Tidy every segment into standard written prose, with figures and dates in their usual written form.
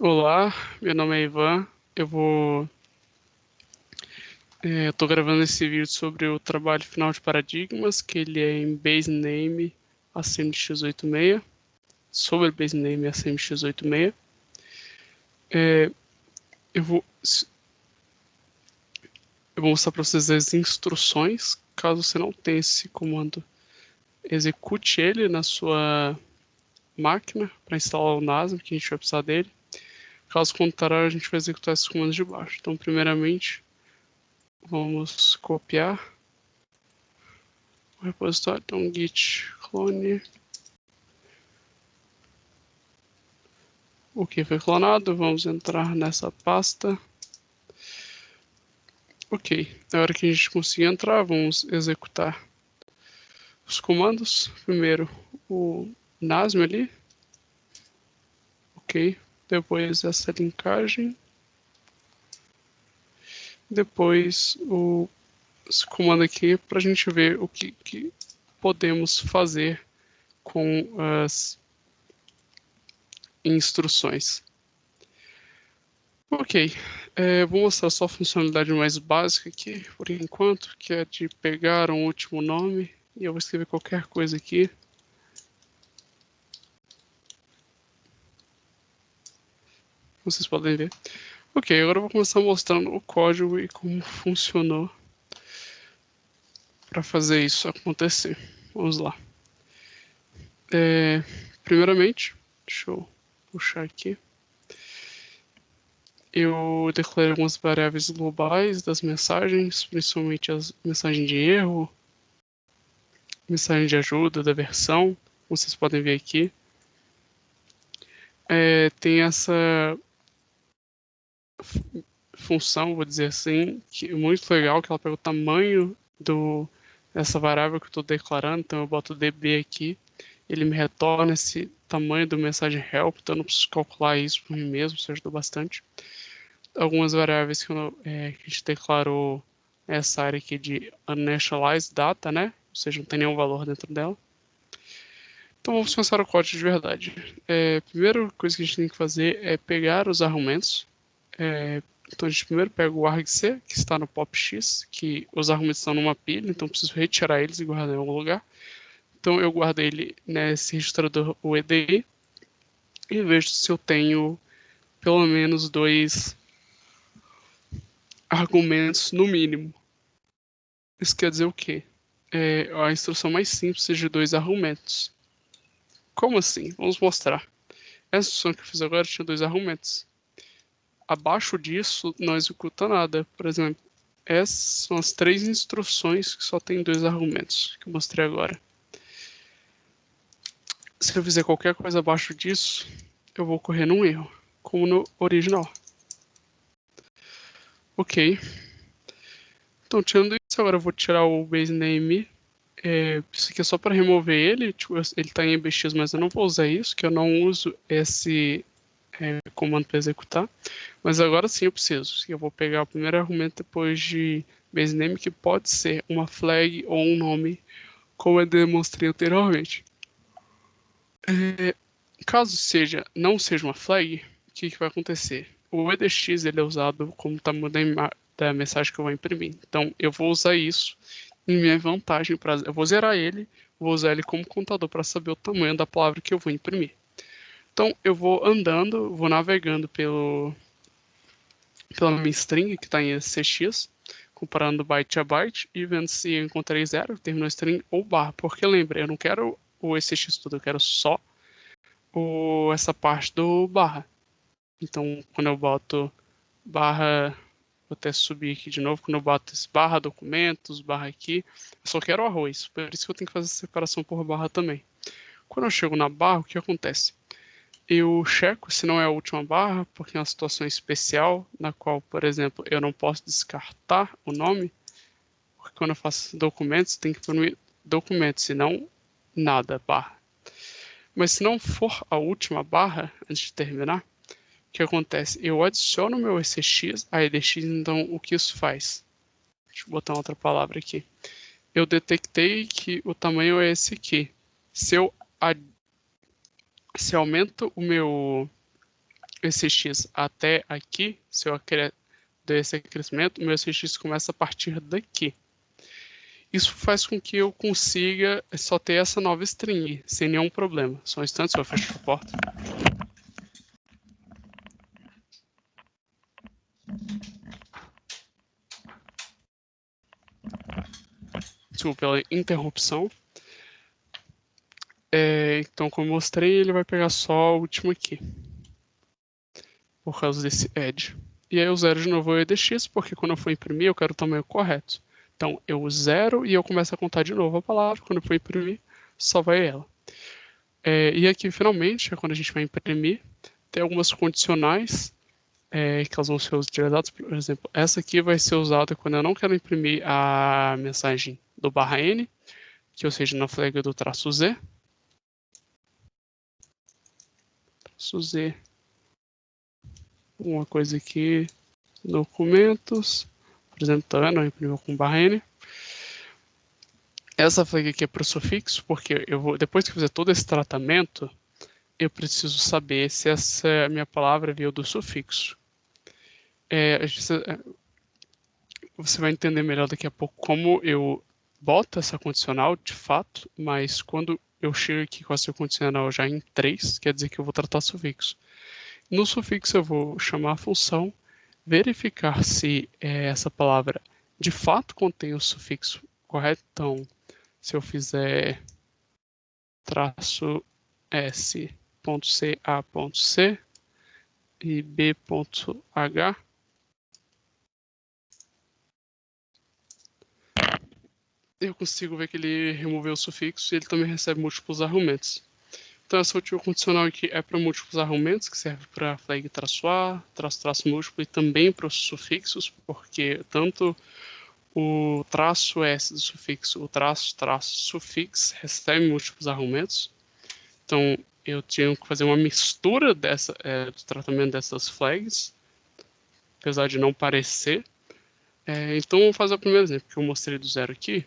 Olá, meu nome é Ivan. Eu tô gravando esse vídeo sobre o trabalho final de paradigmas, que ele é em Basename ACMX86, sobre Basename ACMX86. É, eu vou, eu vou mostrar para vocês as instruções. Caso você não tenha esse comando, execute ele na sua máquina para instalar o NASM, que a gente vai precisar dele. Caso contrário, a gente vai executar esses comandos de baixo. Então, primeiramente, vamos copiar o repositório. Então, git clone o que foi clonado. Vamos entrar nessa pasta. Ok, na hora que a gente conseguir entrar, vamos executar os comandos. Primeiro o NASM ali. Ok, depois essa linkagem. Depois esse comando aqui para a gente ver o que podemos fazer com as instruções. Ok, vou mostrar só a funcionalidade mais básica aqui, por enquanto, que é de pegar um último nome, e eu vou escrever qualquer coisa aqui. Vocês podem ver. Ok, agora eu vou começar mostrando o código e como funcionou para fazer isso acontecer. Vamos lá. Primeiramente, deixa eu puxar aqui. Eu declarei algumas variáveis globais das mensagens, principalmente as mensagens de erro, mensagem de ajuda da versão, como vocês podem ver aqui. Tem essa função, vou dizer assim, que é muito legal, que ela pega o tamanho dessa variável que eu estou declarando, então eu boto db aqui, ele me retorna esse tamanho do mensagem help, então eu não preciso calcular isso por mim mesmo, isso ajudou bastante. Algumas variáveis que a gente declarou nessa área aqui de uninitialized data, né? Ou seja, não tem nenhum valor dentro dela. Então vamos começar o código de verdade. A primeira coisa que a gente tem que fazer é pegar os argumentos. Então a gente primeiro pega o argc, que está no popx, que os argumentos estão numa pilha, então eu preciso retirar eles e guardar em algum lugar. Então eu guardo ele nesse registrador UEDI e vejo se eu tenho pelo menos 2 argumentos no mínimo. Isso quer dizer o quê? A instrução mais simples é de 2 argumentos. Como assim? Vamos mostrar. Essa instrução que eu fiz agora tinha 2 argumentos. Abaixo disso não executa nada. Por exemplo, essas são as 3 instruções que só tem 2 argumentos, que eu mostrei agora. Se eu fizer qualquer coisa abaixo disso, eu vou correr num erro, como no original. Ok. Então, tirando isso, agora eu vou tirar o basename. Isso aqui é só para remover ele. Tipo, ele está em EBX, mas eu não vou usar isso, que eu não uso esse comando para executar. Mas agora sim eu preciso. Eu vou pegar o primeiro argumento depois de basename, que pode ser uma flag ou um nome, como eu demonstrei anteriormente. Caso não seja uma flag, o que vai acontecer? O edx ele é usado como tamanho da mensagem que eu vou imprimir. Então eu vou usar isso em minha vantagem. Eu vou zerar ele, vou usar ele como contador para saber o tamanho da palavra que eu vou imprimir. Então eu vou andando, vou navegando pela minha string que está em SCX, comparando byte a byte e vendo se eu encontrei zero, terminou string ou barra. Porque lembra, eu não quero o SCX tudo, eu quero só essa parte do barra. Então, quando eu boto barra, vou até subir aqui de novo, quando eu boto esse barra documentos, barra aqui, eu só quero arroz. Por isso que eu tenho que fazer separação por barra também. Quando eu chego na barra, o que acontece? Eu checo se não é a última barra, porque é uma situação especial, na qual, por exemplo, eu não posso descartar o nome, porque quando eu faço documentos, tem que imprimir documentos, senão nada, barra. Mas se não for a última barra, antes de terminar, o que acontece? Eu adiciono meu ECX a EDX, então o que isso faz? Deixa eu botar outra palavra aqui. Eu detectei que o tamanho é esse aqui. Se eu aumento esse x até aqui, se eu der esse crescimento, meu SX começa a partir daqui. Isso faz com que eu consiga só ter essa nova string, sem nenhum problema. Só um instante, eu fecho a porta. Desculpa pela interrupção. Então, como eu mostrei, ele vai pegar só a última aqui. Por causa desse add. E aí eu zero de novo o edx, porque quando eu for imprimir, eu quero o tamanho correto. Então, eu zero e eu começo a contar de novo a palavra. Quando eu for imprimir, só vai ela. E aqui, finalmente, é quando a gente vai imprimir, tem algumas condicionais que elas vão ser utilizadas. Por exemplo, essa aqui vai ser usada quando eu não quero imprimir a mensagem do /n, que ou seja, na flag do traço Z. Traço Z. Uma coisa aqui, documentos, apresentando, eu imprimo com /n. Essa flag aqui é para o sufixo, porque eu vou, depois que eu fizer todo esse tratamento, eu preciso saber se essa minha palavra veio do sufixo. Você vai entender melhor daqui a pouco como eu boto essa condicional de fato, mas quando eu chego aqui com essa condicional já em 3, quer dizer que eu vou tratar sufixo. No sufixo eu vou chamar a função, verificar se essa palavra de fato contém o sufixo correto. Então, se eu fizer traço s.ca.c e b.h, eu consigo ver que ele removeu o sufixo e ele também recebe múltiplos argumentos. Então essa última condicional aqui é para múltiplos argumentos, que serve para flag traço A, traço múltiplo e também para os sufixos, porque tanto o traço S do sufixo, o traço sufixo recebe múltiplos argumentos. Então eu tinha que fazer uma mistura do tratamento dessas flags, apesar de não parecer. Então vamos fazer o primeiro exemplo, que eu mostrei do zero aqui.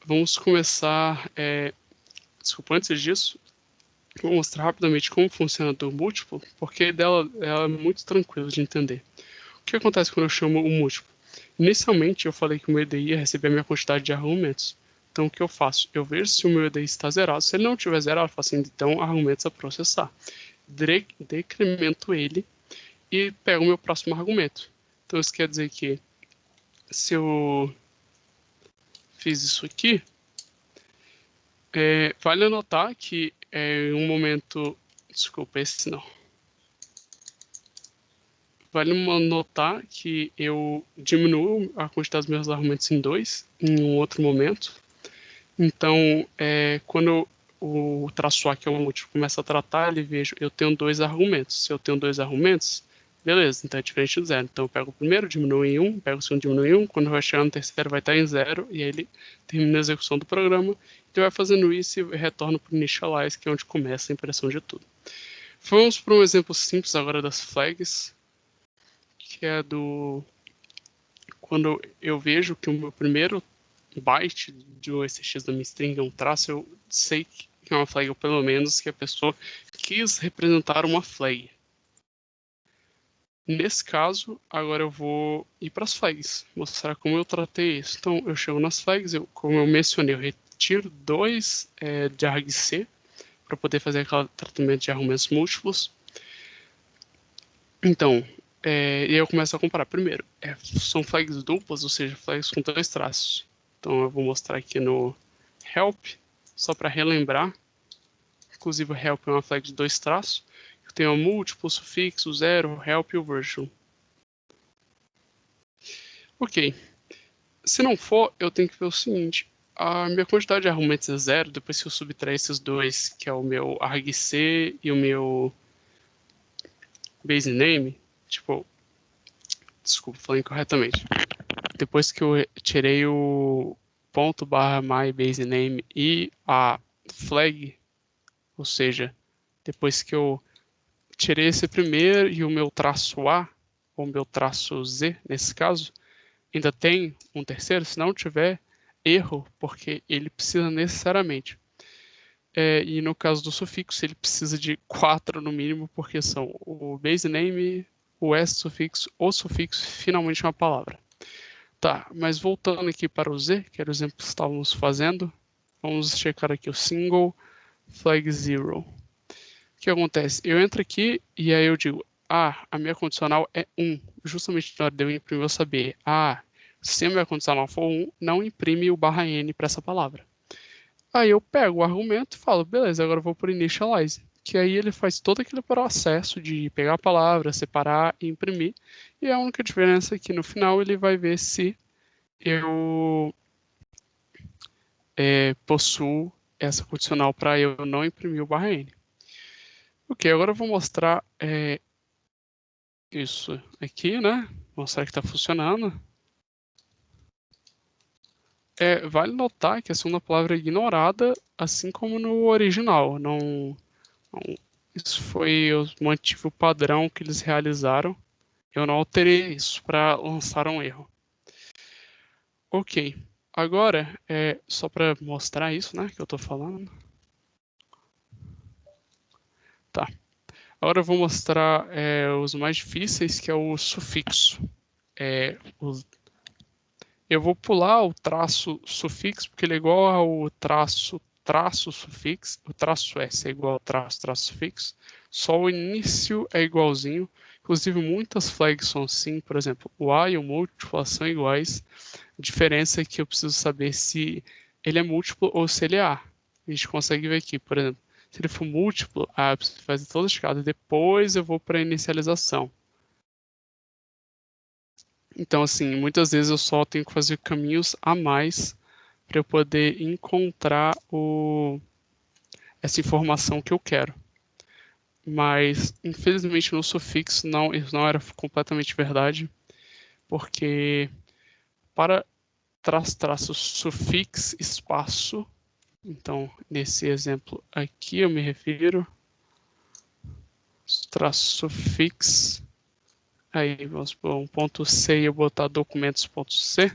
Vamos começar... Desculpa, antes disso, vou mostrar rapidamente como funciona do múltiplo, porque ela é muito tranquila de entender. O que acontece quando eu chamo o múltiplo? Inicialmente eu falei que o meu EDI ia receber a minha quantidade de argumentos. Então o que eu faço? Eu vejo se o meu EDI está zerado. Se ele não estiver zerado, eu faço assim, então argumentos a processar. Decremento ele e pego o meu próximo argumento. Então isso quer dizer que se eu fiz isso aqui, vale anotar que em um momento... Desculpa, esse não. Vale notar que eu diminuo a quantidade dos meus argumentos em 2 em um outro momento. Então, quando o traço A, que é o múltiplo, começa a tratar, ele veja, eu tenho 2 argumentos. Se eu tenho 2 argumentos, beleza, então é diferente do zero. Então eu pego o primeiro, diminuo em 1, pego o segundo, diminuo em 1, quando vai chegar no terceiro vai estar em 0, e aí ele termina a execução do programa. Então vai fazendo isso e retorna para o initialize, que é onde começa a impressão de tudo. Vamos para um exemplo simples agora das flags, que é quando eu vejo que o meu primeiro byte do SX da minha string é um traço, eu sei que é uma flag, ou pelo menos que a pessoa quis representar uma flag. Nesse caso, agora eu vou ir para as flags, mostrar como eu tratei isso. Então, eu chego nas flags, como eu mencionei, eu retiro 2 de argc para poder fazer aquele tratamento de argumentos múltiplos. Então, e aí eu começo a comparar. Primeiro, são flags duplas, ou seja, flags com 2 traços. Então eu vou mostrar aqui no help, só para relembrar. Inclusive o help é uma flag de 2 traços. Eu tenho o múltiplo, o sufixo, o zero, o help e o virtual. Ok. Se não for, eu tenho que ver o seguinte. A minha quantidade de argumentos é 0, depois que eu subtrair esses 2, que é o meu argc e o meu base name, tipo, desculpa, falei incorretamente. Depois que eu tirei o ponto barra my base name e a flag, ou seja, depois que eu tirei esse primeiro e o meu traço A, ou meu traço Z, nesse caso, ainda tem um terceiro, se não tiver, erro, porque ele precisa necessariamente E no caso do sufixo, ele precisa de 4 no mínimo, porque são o base name, o s sufixo, o sufixo e finalmente uma palavra. Tá, mas voltando aqui para o Z, que era o exemplo que estávamos fazendo, vamos checar aqui o single flag 0. O que acontece? Eu entro aqui e aí eu digo, a minha condicional é 1. Justamente na hora de eu imprimir eu saber, se a minha condicional for 1, não imprime o /n para essa palavra. Aí eu pego o argumento e falo, beleza, agora eu vou por initialize. Que aí ele faz todo aquele processo de pegar a palavra, separar e imprimir. E a única diferença é que no final ele vai ver se eu possuo essa condicional para eu não imprimir o /n. Ok, agora eu vou mostrar isso aqui, né? Mostrar que está funcionando. Vale notar que a segunda palavra é ignorada, assim como no original. Não, isso foi, eu mantive o padrão que eles realizaram. Eu não alterei isso para lançar um erro. Ok, agora, só para mostrar isso, né, que eu estou falando. Tá. Agora eu vou mostrar os mais difíceis, que é o sufixo. Eu vou pular o traço sufixo, porque ele é igual ao traço sufixo. O traço S é igual ao traço sufixo. Só o início é igualzinho. Inclusive, muitas flags são assim. Por exemplo, o A e o múltiplo são iguais. A diferença é que eu preciso saber se ele é múltiplo ou se ele é A. A gente consegue ver aqui, por exemplo. Se ele for múltiplo, eu preciso fazer todas as casas. Depois eu vou para a inicialização. Então, assim, muitas vezes eu só tenho que fazer caminhos a mais para eu poder encontrar essa informação que eu quero. Mas, infelizmente, no sufixo isso não era completamente verdade, porque para traço sufixo espaço, então, nesse exemplo aqui eu me refiro, traço sufixo, aí vamos por um ponto C e eu botar documentos.c.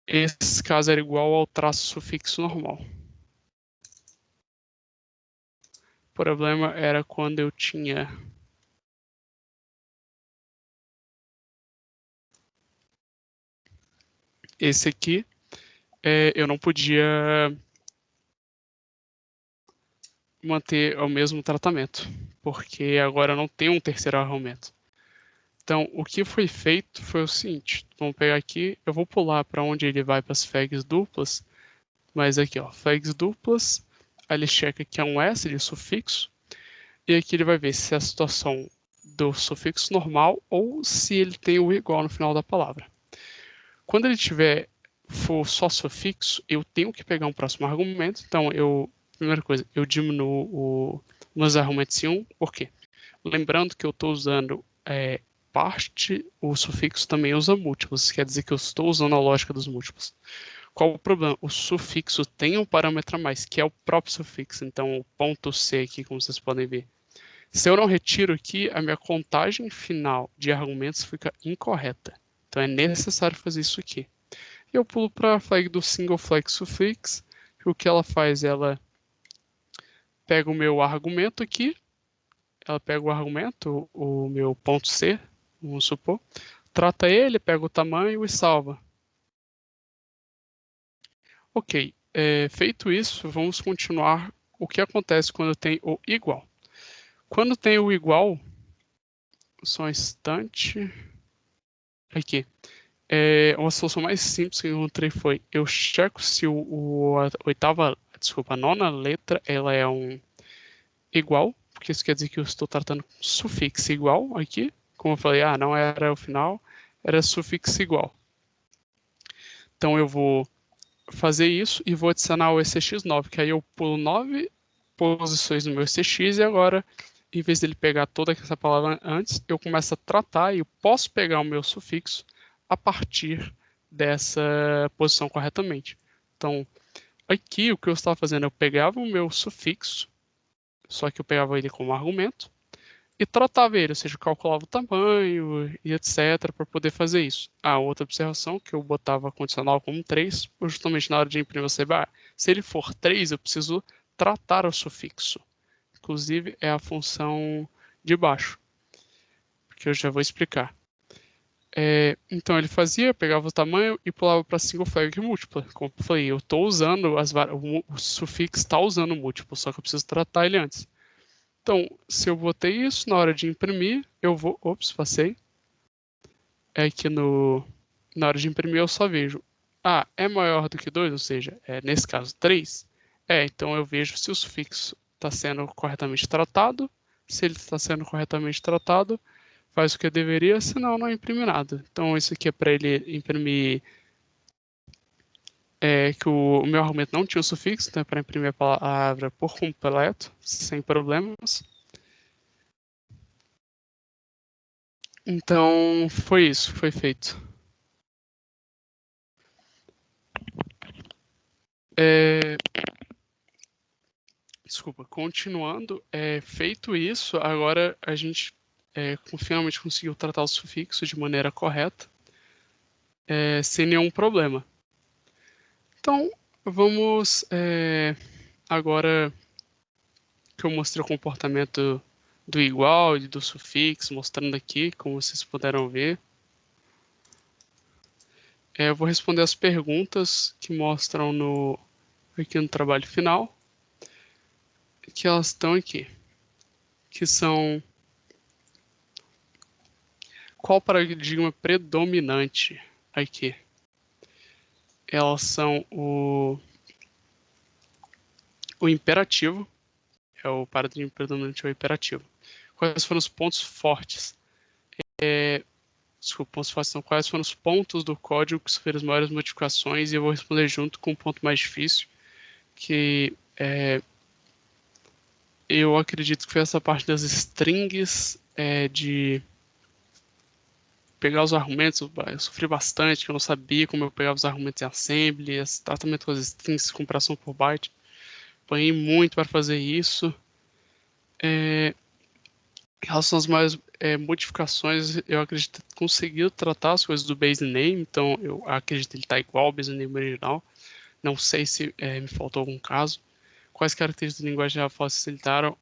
Esse caso era igual ao traço sufixo normal. O problema era quando eu tinha esse aqui, eu não podia manter o mesmo tratamento, porque agora eu não tenho um terceiro argumento. Então, o que foi feito foi o seguinte, vamos pegar aqui, eu vou pular para onde ele vai para as flags duplas, mas aqui, ó, flags duplas, aí ele checa que é um S de sufixo, e aqui ele vai ver se é a situação do sufixo normal ou se ele tem o igual no final da palavra. Quando ele for só sufixo, eu tenho que pegar um próximo argumento. Então, primeira coisa, eu diminuo meus argumentos em 1. Por quê? Lembrando que eu estou usando parte, o sufixo também usa múltiplos. Quer dizer que eu estou usando a lógica dos múltiplos. Qual o problema? O sufixo tem um parâmetro a mais, que é o próprio sufixo. Então, o ponto C aqui, como vocês podem ver. Se eu não retiro aqui, a minha contagem final de argumentos fica incorreta. Então, é necessário fazer isso aqui. E eu pulo para a flag do single flag suffix. O que ela faz? Ela pega o meu argumento aqui. Ela pega o argumento, o meu ponto C, vamos supor. Trata ele, pega o tamanho e salva. Ok, feito isso, vamos continuar. O que acontece quando tem o igual? Quando tem o igual, só um instante. Aqui. Uma solução mais simples que eu encontrei foi: eu checo se a nona letra ela é um igual, porque isso quer dizer que eu estou tratando com sufixo igual aqui. Como eu falei, não era o final, era sufixo igual. Então eu vou fazer isso e vou adicionar o ECX9, que aí eu pulo 9 posições no meu ECX e agora, em vez dele pegar toda essa palavra antes, eu começo a tratar e eu posso pegar o meu sufixo a partir dessa posição corretamente. Então, aqui o que eu estava fazendo, eu pegava o meu sufixo, só que eu pegava ele como argumento, e tratava ele, ou seja, calculava o tamanho e etc. para poder fazer isso. A outra observação, que eu botava condicional como 3, justamente na hora de imprimir você, se ele for 3, eu preciso tratar o sufixo. Inclusive, é a função de baixo, que eu já vou explicar. Então ele fazia, pegava o tamanho e pulava para single flag múltipla. Como eu falei, eu estou usando o sufixo está usando múltiplo, só que eu preciso tratar ele antes. Então, se eu botei isso na hora de imprimir, eu vou. Ops, passei. Que na hora de imprimir eu só vejo. É maior do que 2, ou seja, nesse caso 3. Então eu vejo se o sufixo está sendo corretamente tratado. Se ele está sendo corretamente tratado, faz o que eu deveria, senão não imprime nada. Então isso aqui é para ele imprimir que o meu argumento não tinha o sufixo, então é para imprimir a palavra por completo, sem problemas. Então foi isso, foi feito. Desculpa, continuando, feito isso, agora a gente finalmente conseguiu tratar o sufixo de maneira correta, sem nenhum problema. Então, vamos agora que eu mostrei o comportamento do igual e do sufixo, mostrando aqui, como vocês puderam ver. Eu vou responder as perguntas que mostram aqui no trabalho final, que elas estão aqui, que são: qual paradigma predominante aqui? Elas são o imperativo, o paradigma predominante é o imperativo. Quais foram os pontos fortes? Desculpa, pontos fortes são quais foram os pontos do código que sofreram as maiores modificações, e eu vou responder junto com o ponto mais difícil, que eu acredito que foi essa parte das strings, de pegar os argumentos. Eu sofri bastante, que eu não sabia como eu pegava os argumentos em assembly, esse tratamento com as strings, comparação por byte. Apanhei muito para fazer isso. Em relação às maiores modificações, eu acredito ter conseguido tratar as coisas do base name, então eu acredito que ele está igual ao base name original. Não sei se me faltou algum caso. Quais características da linguagem facilitaram?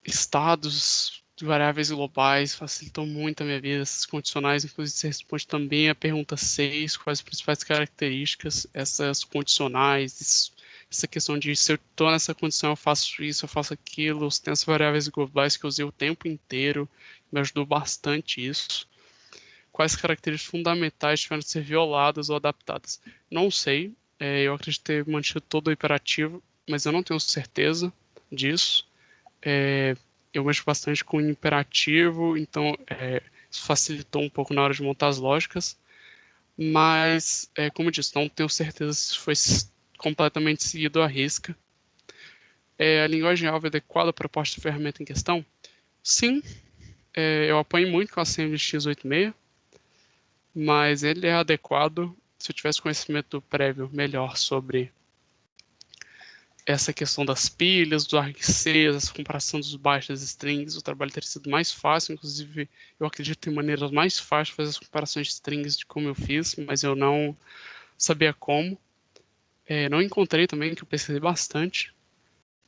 Estados de variáveis globais facilitam muito a minha vida. Essas condicionais, inclusive, você responde também a pergunta 6, quais as principais características, essas condicionais, essa questão de se eu estou nessa condição, eu faço isso, eu faço aquilo. Tem as variáveis globais que eu usei o tempo inteiro, me ajudou bastante isso. Quais características fundamentais tiveram que ser violadas ou adaptadas? Não sei, eu acredito ter mantido todo o imperativo, mas eu não tenho certeza disso. Eu mexo bastante com imperativo, então isso facilitou um pouco na hora de montar as lógicas, mas, como eu disse, não tenho certeza se foi completamente seguido à risca. A linguagem-alvo é adequada para a proposta de ferramenta em questão? Sim, eu apanho muito com a Assembly x86, mas ele é adequado. Se eu tivesse conhecimento prévio melhor sobre essa questão das pilhas, dos argcs, essa comparação dos bytes das strings, o trabalho teria sido mais fácil. Inclusive, eu acredito que tem maneiras mais fáceis de fazer as comparações de strings de como eu fiz, mas eu não sabia como. Não encontrei também, que eu pesquisei bastante.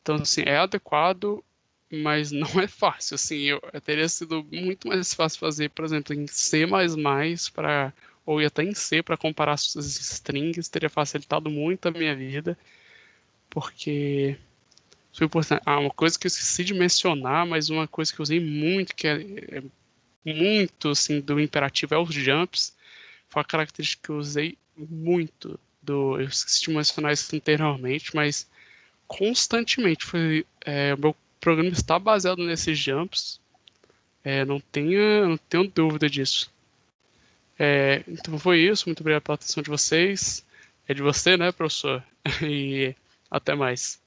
Então, assim, é adequado, mas não é fácil. Assim, eu teria sido muito mais fácil fazer, por exemplo, em C++, ou até em C, para comparar as strings, teria facilitado muito a minha vida, porque foi importante. Uma coisa que eu esqueci de mencionar, mas uma coisa que eu usei muito, que é muito assim, do imperativo, é os jumps. Foi uma característica que eu usei muito eu esqueci de mencionar isso anteriormente, mas constantemente o meu programa está baseado nesses jumps. Não tenho dúvida disso. Então foi isso. Muito obrigado pela atenção de vocês. É de você, né, professor? E até mais.